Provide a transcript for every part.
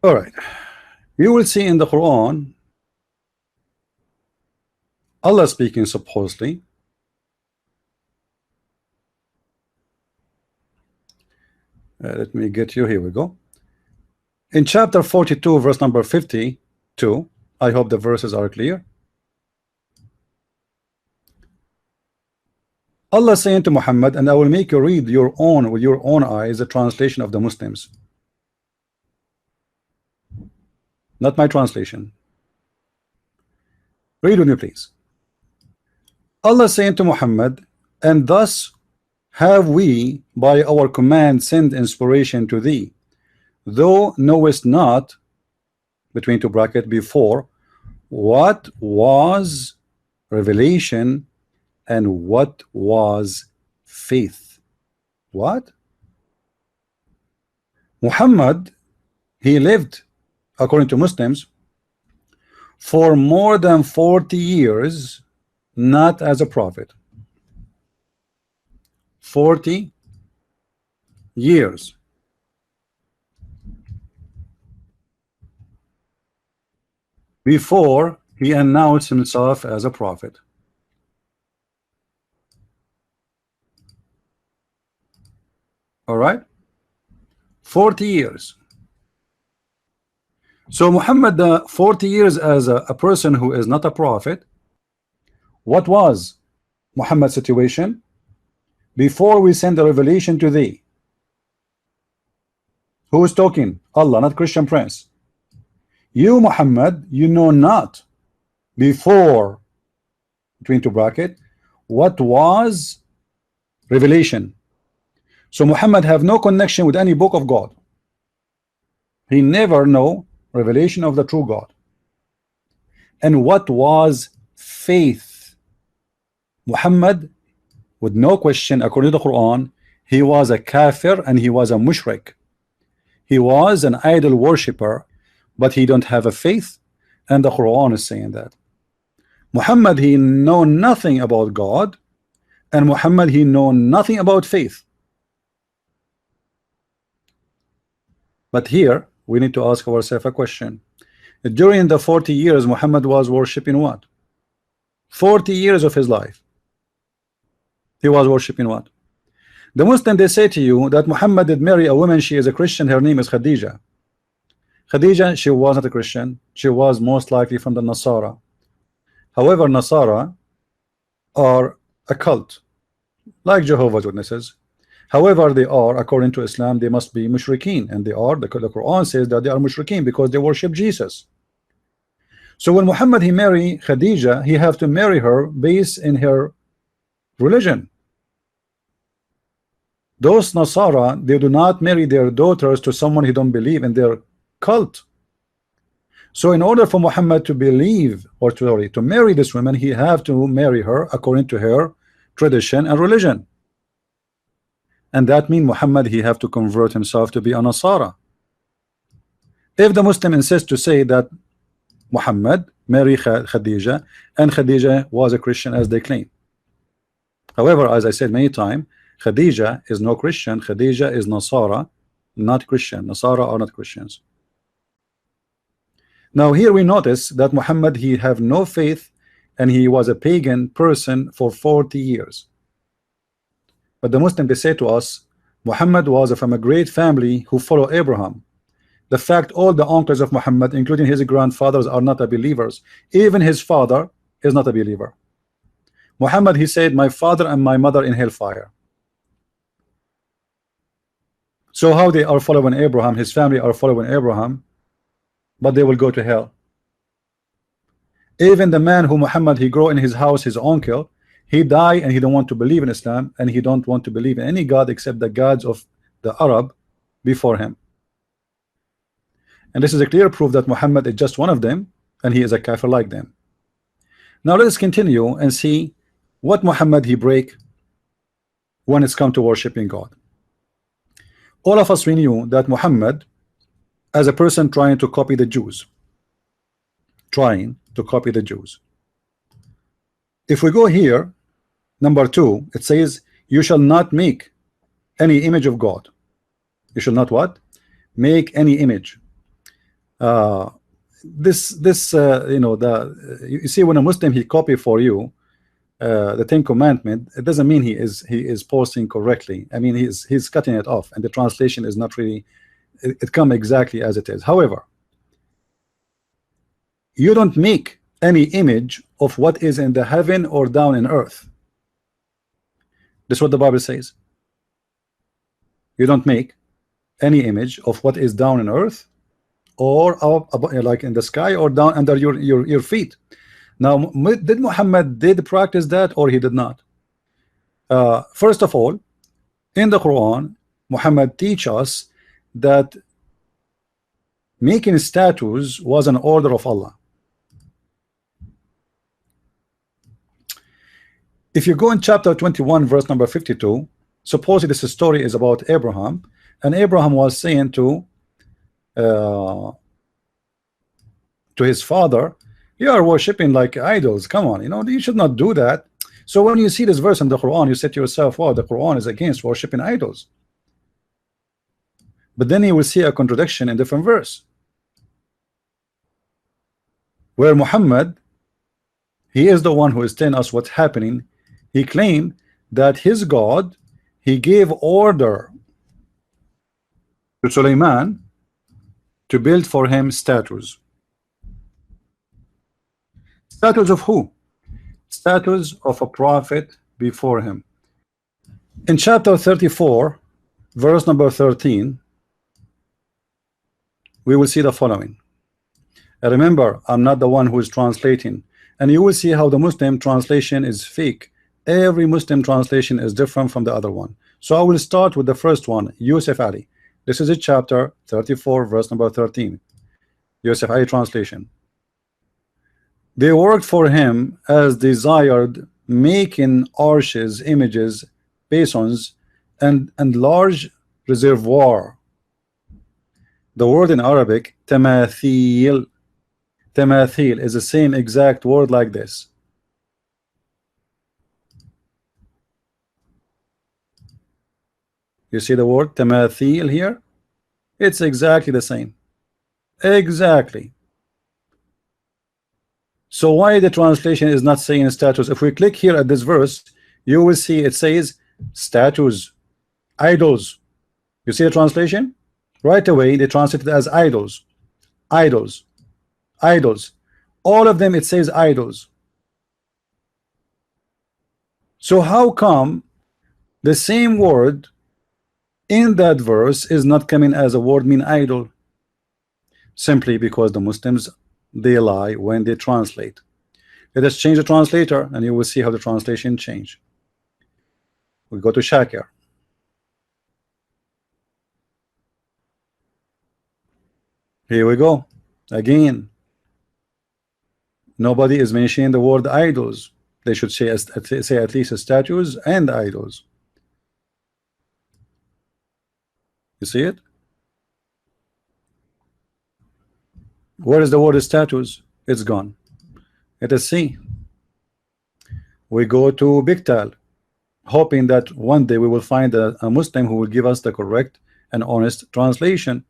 All right, you will see in the Quran Allah speaking supposedly. Let me get you. Here we go. In chapter 42, verse number 52. I hope the verses are clear. Allah saying to Muhammad, and I will make you read your own with your own eyes the translation of the Muslims, not my translation. Read with me, please. Allah saying to Muhammad, and thus have we by our command sent inspiration to thee, thou knowest not, between two brackets, before, what was revelation and what was faith. What? Muhammad, he lived, according to Muslims, for more than 40 years, not as a prophet. 40 years. Before he announced himself as a prophet. All right, 40 years. So Muhammad, 40 years as a person who is not a prophet. What was Muhammad's situation before we send the revelation to thee? Who is talking? Allah, not Christian Prince. You, Muhammad, you know not before, between two brackets, what was revelation. So Muhammad have no connection with any book of God. He never know revelation of the true God. And what was faith? Muhammad, with no question, according to the Quran, he was a kafir and he was a mushrik. He was an idol worshipper, but he don't have a faith, and the Quran is saying that. Muhammad, he know nothing about God, and Muhammad, he know nothing about faith. But here we need to ask ourselves a question. During the 40 years, Muhammad was worshiping what? 40 years of his life, he was worshiping what? The Muslim, they say to you that Muhammad did marry a woman, she is a Christian, her name is Khadija. Khadija, she was not a Christian, she was most likely from the Nasara. However, Nasara are a cult like Jehovah's Witnesses. However, they are, according to Islam, they must be mushrikeen, and they are, the Quran says that they are mushrikeen because they worship Jesus. So when Muhammad he marry Khadija, he have to marry her based in her religion. Those Nasara, they do not marry their daughters to someone who don't believe in their cult. So in order for Muhammad to believe, or to marry this woman, he have to marry her according to her tradition and religion. And that means Muhammad, he have to convert himself to be a Nasara. If the Muslim insists to say that Muhammad married Khadija and Khadija was a Christian as they claim. However, as I said many times, Khadija is no Christian. Khadija is Nasara, not Christian. Nasara are not Christians. Now here we notice that Muhammad, he have no faith, and he was a pagan person for 40 years. But the Muslim, they say to us, Muhammad was from a great family who follow Abraham. The fact all the uncles of Muhammad, including his grandfathers, are not believers. Even his father is not a believer. Muhammad, he said, my father and my mother in hellfire. So how they are following Abraham, his family are following Abraham, but they will go to hell. Even the man who Muhammad he grew in his house, his uncle, he died and he don't want to believe in Islam, and he don't want to believe in any God except the gods of the Arab before him. And this is a clear proof that Muhammad is just one of them, and he is a kafir like them. Now let us continue and see what Muhammad he break when it's come to worshiping God. All of us, we knew that Muhammad, as a person trying to copy the Jews, if we go here, number 2, it says, you shall not make any image of God. You shall not what? Make any image. You know, you see, when a Muslim he copy for you the Ten Commandment, it doesn't mean he is posting correctly. I mean, he's cutting it off, and the translation is not really, it come exactly as it is. However, you don't make any image of what is in the heaven or down in earth. That's what the Bible says. You don't make any image of what is down in earth or up, like in the sky, or down under your feet. Now, did Muhammad practice that, or he did not? First of all, in the Quran, Muhammad teach us that making statues was an order of Allah. If you go in chapter 21, verse number 52, suppose this story is about Abraham, and Abraham was saying to his father, you are worshiping like idols. Come on, you know, you should not do that. So when you see this verse in the Quran, you say to yourself, wow, the Quran is against worshiping idols. But then you will see a contradiction in different verse, where Muhammad, he is the one who is telling us what's happening. He claimed that his God, he gave order to Sulaiman to build for him statues. Statues of who? Statues of a prophet before him. In chapter 34, verse number 13, we will see the following. And remember, I'm not the one who is translating, and you will see how the Muslim translation is fake. Every Muslim translation is different from the other one. So I will start with the first one, Yusuf Ali. This is a chapter 34, verse number 13. Yusuf Ali translation. They worked for him as desired, making arches, images, basins, and large reservoir. The word in Arabic, tamathil. Tamathil is the same exact word like this. You see the word tamathil here? It's exactly the same. Exactly. So why the translation is not saying statues? If we click here at this verse, you will see it says statues, idols. You see the translation? Right away they translate it as idols, idols, idols. All of them it says idols. So how come the same word in that verse is not coming as a word mean idol? Simply because the Muslims, they lie when they translate. Let us change the translator and you will see how the translation change. We go to Shakir. Here we go again. Nobody is mentioning the word idols. They should say at least statues and idols. You see it? Where is the word statues? It's gone. Let us see. We go to Biktal, hoping that one day we will find a Muslim who will give us the correct and honest translation.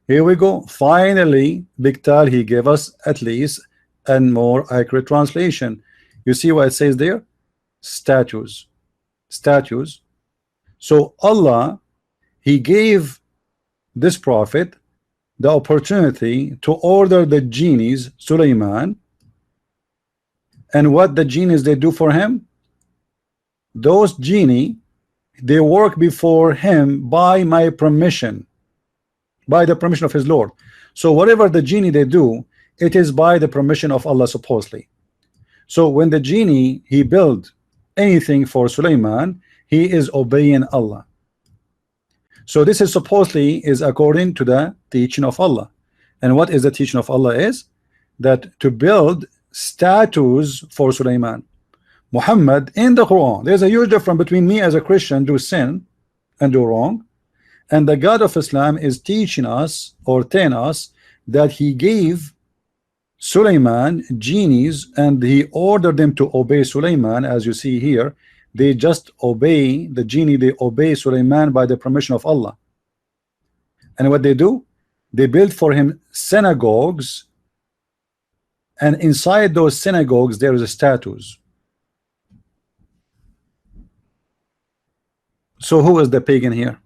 Here we go. Finally, Biktal, he gave us at least a more accurate translation. You see what it says there? Statues. Statues. So Allah, he gave this prophet the opportunity to order the genies, Sulaiman, and what the genies they do for him? Those genie, they work before him by my permission, by the permission of his Lord. So whatever the genie they do, it is by the permission of Allah supposedly. So when the genie he build anything for Sulaiman, he is obeying Allah. So this is supposedly is according to the teaching of Allah. And what is the teaching of Allah is that to build statues for Sulaiman. Muhammad in the Quran, there's a huge difference between me as a Christian do sin and do wrong, and the God of Islam is teaching us or telling us that he gave Sulaiman genies and he ordered them to obey Sulaiman. As you see here, they just obey the genie, they obey Sulaiman by the permission of Allah. And what they do, they built for him synagogues, and inside those synagogues there is statues. So who is the pagan here?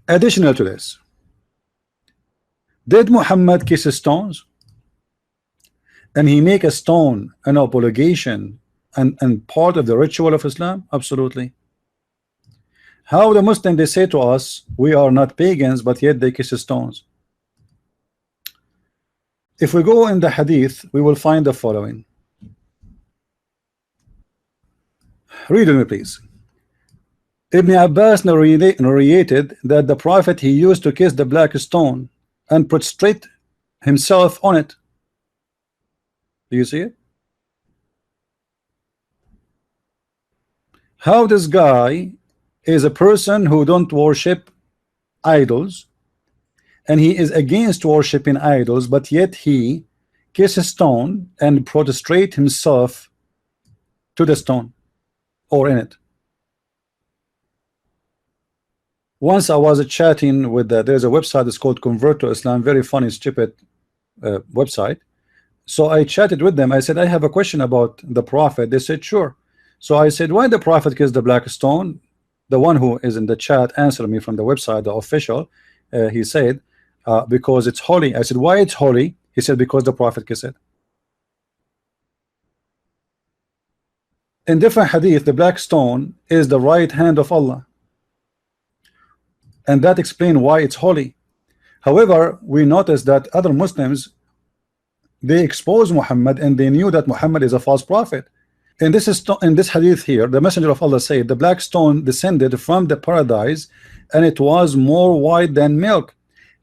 Additional to this, did Muhammad kiss stones? And he make a stone an obligation and part of the ritual of Islam? Absolutely. How the Muslim, they say to us, we are not pagans, but yet they kiss stones? If we go in the hadith, we will find the following. Read with me, please. Ibn Abbas narrated that the Prophet, he used to kiss the black stone and prostrate himself on it. Do you see it? How this guy is a person who don't worship idols, and he is against worshiping idols, but yet he kisses stone and prostrate himself to the stone or in it. Once I was chatting with there's a website, it's called Convert to Islam, very funny, stupid website. So I chatted with them. I said, I have a question about the Prophet. They said, sure. So I said, why the Prophet kissed the black stone? The one who is in the chat answered me from the website, the official. He said, because it's holy. I said, why it's holy? He said, because the Prophet kissed it. In different hadith, the black stone is the right hand of Allah, and that explains why it's holy. However, we notice that other Muslims, they expose Muhammad, and they knew that Muhammad is a false prophet. And this is in this hadith here, the Messenger of Allah said, the black stone descended from the paradise, and it was more white than milk,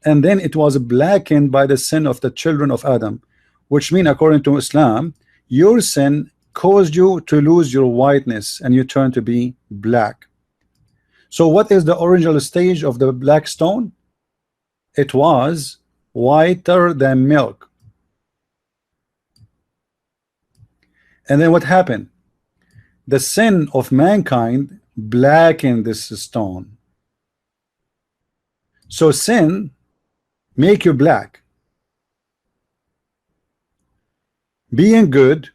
and then it was blackened by the sin of the children of Adam, which means, according to Islam, your sin caused you to lose your whiteness and you turn to be black. So what is the original stage of the black stone? It was whiter than milk. And then what happened? The sin of mankind blackened this stone. So sin make you black. Being good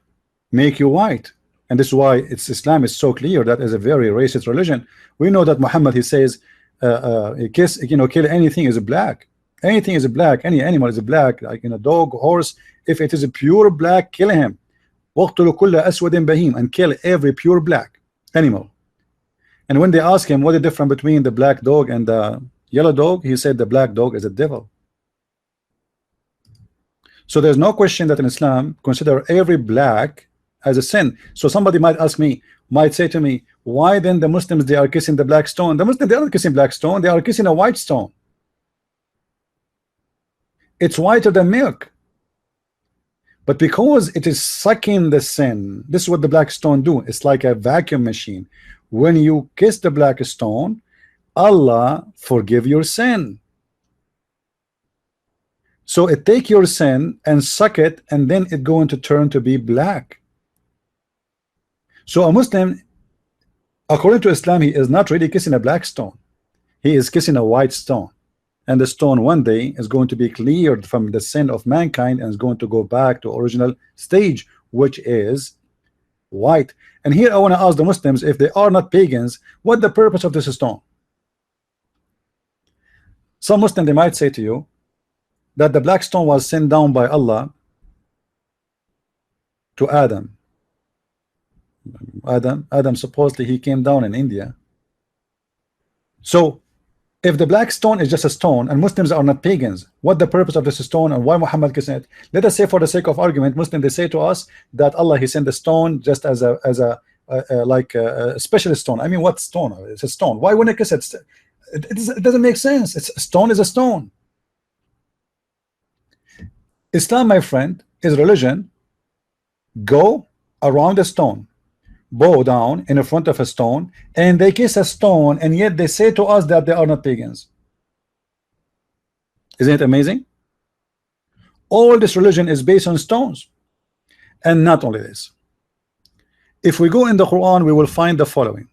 make you white. And this is why Islam is so clear that is a very racist religion. We know that Muhammad, he says, kill anything is black. Anything is black. Any animal is black, like a dog, horse. If it is a pure black, kill him. وَاقْتُلُوا كُلَّ أَسْوَدٍ بَهِيمٍ, and kill every pure black animal. And when they ask him what is the difference between the black dog and the yellow dog, he said the black dog is a devil. So there's no question that in Islam consider every black as a sin. So somebody might ask me, might say to me, why then the Muslims, they are kissing the black stone? The Muslims, they aren't kissing black stone, they are kissing a white stone. It's whiter than milk. But because it is sucking the sin, this is what the black stone do. It's like a vacuum machine. When you kiss the black stone, Allah forgive your sin. So it take your sin and suck it, and then it going to turn to be black. So a Muslim, according to Islam, he is not really kissing a black stone. He is kissing a white stone. And the stone one day is going to be cleared from the sin of mankind and is going to go back to original stage, which is white. And here I want to ask the Muslims, if they are not pagans, what the purpose of this stone? Some Muslim, they might say to you that the black stone was sent down by Allah to Adam. Adam supposedly he came down in India. So if the black stone is just a stone and Muslims are not pagans, what the purpose of this stone and why Muhammad kissing it? Let us say, for the sake of argument, Muslim, they say to us that Allah, he sent the stone just as a special stone. I mean, what stone? It's a stone. Why wouldn't I kiss it? It doesn't make sense. It's a stone is a stone. Islam, my friend, is religion. Go around a stone, bow down in front of a stone, and they kiss a stone, and yet they say to us that they are not pagans. Isn't it amazing? All this religion is based on stones. And not only this, if we go in the Quran, we will find the following.